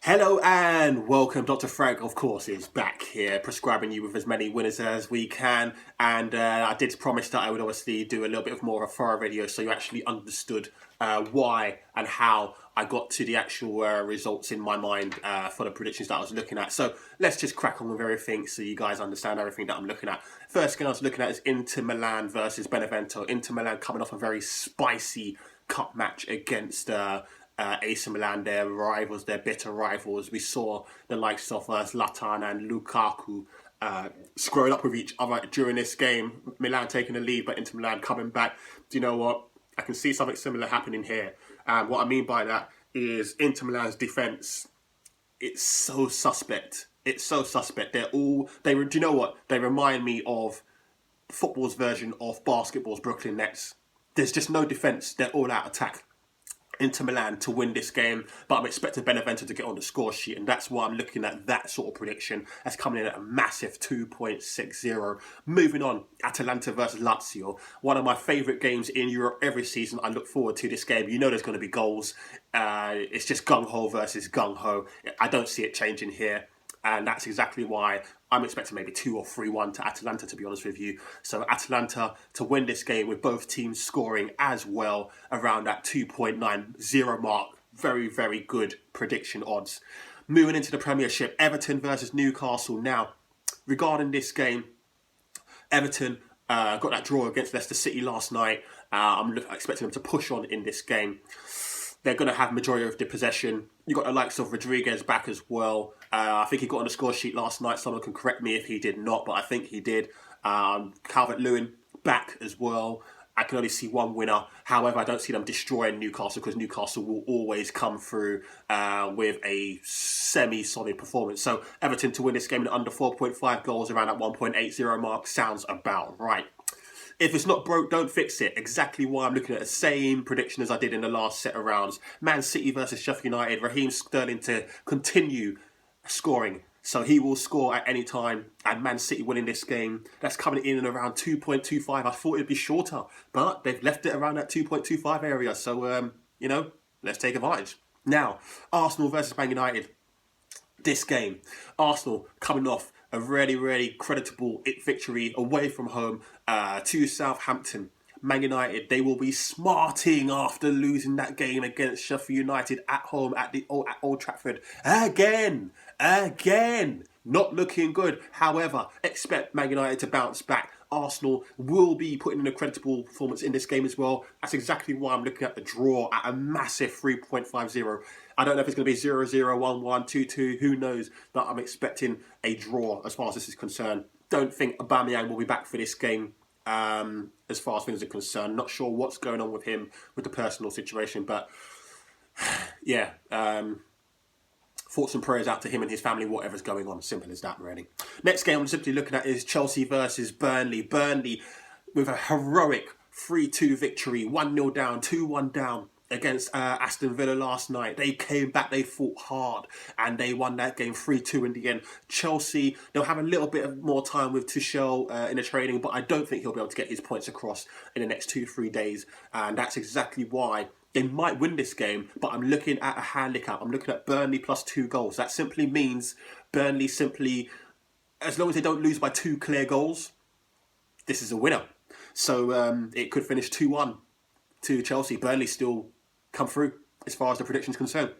Hello and welcome. Dr. Frank, of course, is back here prescribing you with as many winners as we can. And I did promise that I would obviously do a little bit of more of a thorough video so you actually understood why and how I got to the actual results in my mind for the predictions that I was looking at. So let's just crack on with everything so you guys understand everything that I'm looking at. First game I was looking at is Inter Milan versus Benevento. Inter Milan coming off a very spicy cup match against AC Milan, their rivals, their bitter rivals. We saw the likes of Zlatan and Lukaku screwing up with each other during this game. Milan taking the lead, but Inter Milan coming back. Do you know what? I can see something similar happening here. And what I mean by that is Inter Milan's defence. It's so suspect. It's so suspect. Do you know what? They remind me of football's version of basketball's Brooklyn Nets. There's just no defence. They're all out attack. Inter Milan to win this game, but I'm expecting Benevento to get on the score sheet, and that's why I'm looking at that sort of prediction as coming in at a massive 2.60. Moving on, Atalanta versus Lazio, one of my favourite games in Europe every season. I look forward to this game. You know there's going to be goals. It's just gung-ho versus gung-ho. I don't see it changing here. And that's exactly why I'm expecting maybe 2 or 3-1 to Atalanta, to be honest with you. So Atalanta to win this game with both teams scoring as well around that 2.90 mark. Very, very good prediction odds. Moving into the Premiership, Everton versus Newcastle. Now, regarding this game, Everton got that draw against Leicester City last night. I'm expecting them to push on in this game. They're going to have majority of the possession. You got the likes of Rodriguez back as well. I think he got on the score sheet last night. Someone can correct me if he did not, but I think he did. Calvert-Lewin back as well. I can only see one winner. However, I don't see them destroying Newcastle because Newcastle will always come through with a semi-solid performance. So Everton to win this game in under 4.5 goals around that 1.80 mark sounds about right. If it's not broke, don't fix it. Exactly why I'm looking at the same prediction as I did in the last set of rounds. Man City versus Sheffield United. Raheem Sterling to continue scoring. So he will score at any time. And Man City winning this game. That's coming in and around 2.25. I thought it'd be shorter. But they've left it around that 2.25 area. So, let's take advantage. Now, Arsenal versus Man United. This game. Arsenal coming off a really, really creditable victory away from home to Southampton. Man United, they will be smarting after losing that game against Sheffield United at home at Old Trafford. Again. Not looking good. However, expect Man United to bounce back. Arsenal will be putting in a creditable performance in this game as well. That's exactly why I'm looking at the draw at a massive 3.50. I don't know if it's going to be 0-0, 1-1, 2-2, who knows, but I'm expecting a draw as far as this is concerned. Don't think Aubameyang will be back for this game as far as things are concerned. Not sure what's going on with him with the personal situation, but yeah, thoughts and prayers out to him and his family, whatever's going on. Simple as that, really. Next game I'm simply looking at is Chelsea versus Burnley. Burnley with a heroic 3-2 victory, 1-0 down, 2-1 down against Aston Villa last night. They came back, they fought hard, and they won that game 3-2 in the end. Chelsea, they'll have a little bit of more time with Tuchel in the training, but I don't think he'll be able to get his points across in the next 2-3 days, and that's exactly why they might win this game, but I'm looking at a handicap. I'm looking at Burnley plus 2 goals. That simply means Burnley as long as they don't lose by 2 clear goals, this is a winner. So it could finish 2-1 to Chelsea. Burnley still come through as far as the prediction is concerned.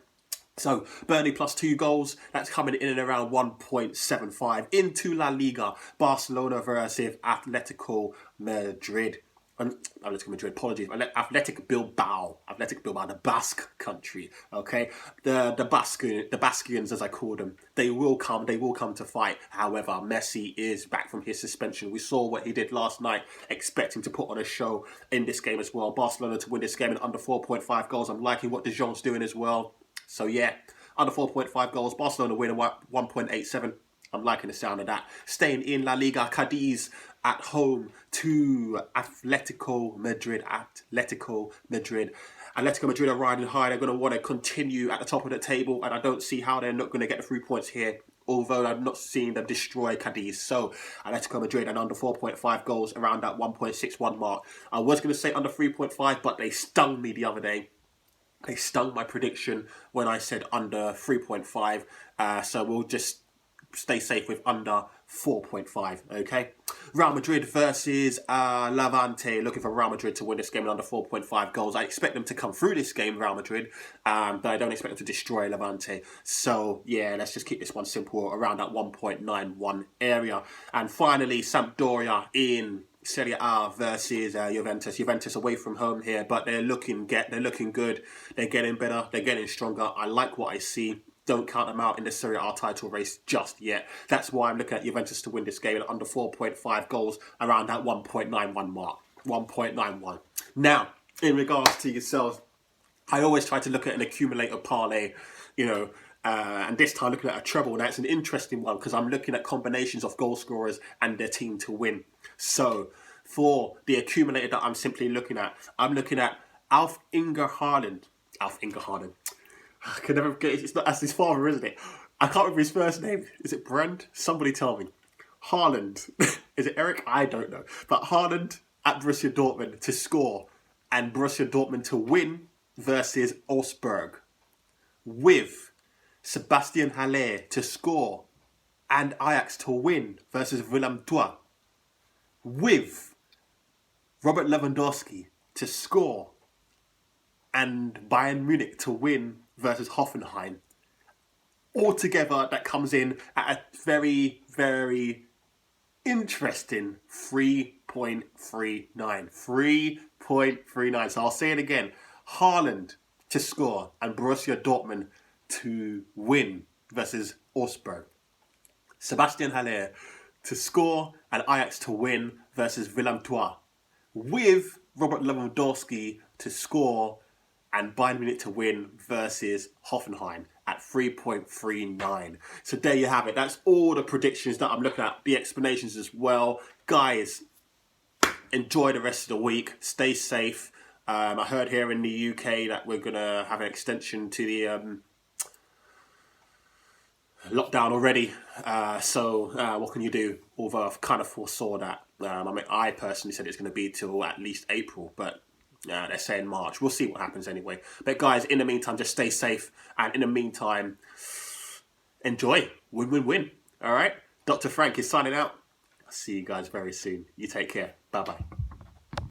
So Burnley plus 2 goals, that's coming in and around 1.75. Into La Liga, Barcelona versus Atletico Madrid. Atletico Madrid, apologies. Athletic Bilbao, the Basque country. Okay, the Basquians, as I call them, they will come to fight. However, Messi is back from his suspension. We saw what he did last night. Expect him to put on a show in this game as well. Barcelona to win this game in under 4.5 goals. I'm liking what De Jong's doing as well. So yeah, under 4.5 goals. Barcelona winning 1.87. I'm liking the sound of that. Staying in La Liga, Cadiz at home to Atletico Madrid. Atletico Madrid are riding high. They're going to want to continue at the top of the table, and I don't see how they're not going to get the 3 points here, although I'm not seeing them destroy Cadiz. So Atletico Madrid and under 4.5 goals around that 1.61 mark. I was going to say under 3.5, but they stung me the other day. They stung my prediction when I said under 3.5. So we'll just stay safe with under 4.5, okay? Real Madrid versus Levante. Looking for Real Madrid to win this game in under 4.5 goals. I expect them to come through this game, Real Madrid, but I don't expect them to destroy Levante. So, yeah, let's just keep this one simple around that 1.91 area. And finally, Sampdoria in Serie A versus Juventus. Juventus away from home here, but they're looking good. They're getting better. They're getting stronger. I like what I see. Don't count them out in the Serie A title race just yet. That's why I'm looking at Juventus to win this game at under 4.5 goals, around that 1.91 mark. 1.91. Now, in regards to yourselves, I always try to look at an accumulator parlay, and this time looking at a treble. Now, it's an interesting one because I'm looking at combinations of goal scorers and their team to win. So, for the accumulator that I'm simply looking at, I'm looking at Alf Inge Haaland. I can never get it. It's not, that's his father, isn't it? I can't remember his first name. Is it Brand? Somebody tell me. Haaland. Is it Eric? I don't know. But Haaland at Borussia Dortmund to score and Borussia Dortmund to win versus Augsburg. With Sebastian Haller to score and Ajax to win versus Willem II. With Robert Lewandowski to score and Bayern Munich to win versus Hoffenheim. Altogether, that comes in at a very, very interesting 3.39. 3.39. So I'll say it again. Haaland to score and Borussia Dortmund to win versus Augsburg. Sebastian Haller to score and Ajax to win versus Willem II. With Robert Lewandowski to score and Bayern Munich to win versus Hoffenheim at 3.39. So there you have it. That's all the predictions that I'm looking at. The explanations as well. Guys, enjoy the rest of the week. Stay safe. I heard here in the UK that we're going to have an extension to the lockdown already. So what can you do? Although I've kind of foresaw that. I personally said it's going to be till at least April, but they're saying March. We'll see what happens anyway. But guys, in the meantime, just stay safe. And in the meantime, enjoy. Win, win, win. All right? Dr. Frank is signing out. I'll see you guys very soon. You take care. Bye-bye.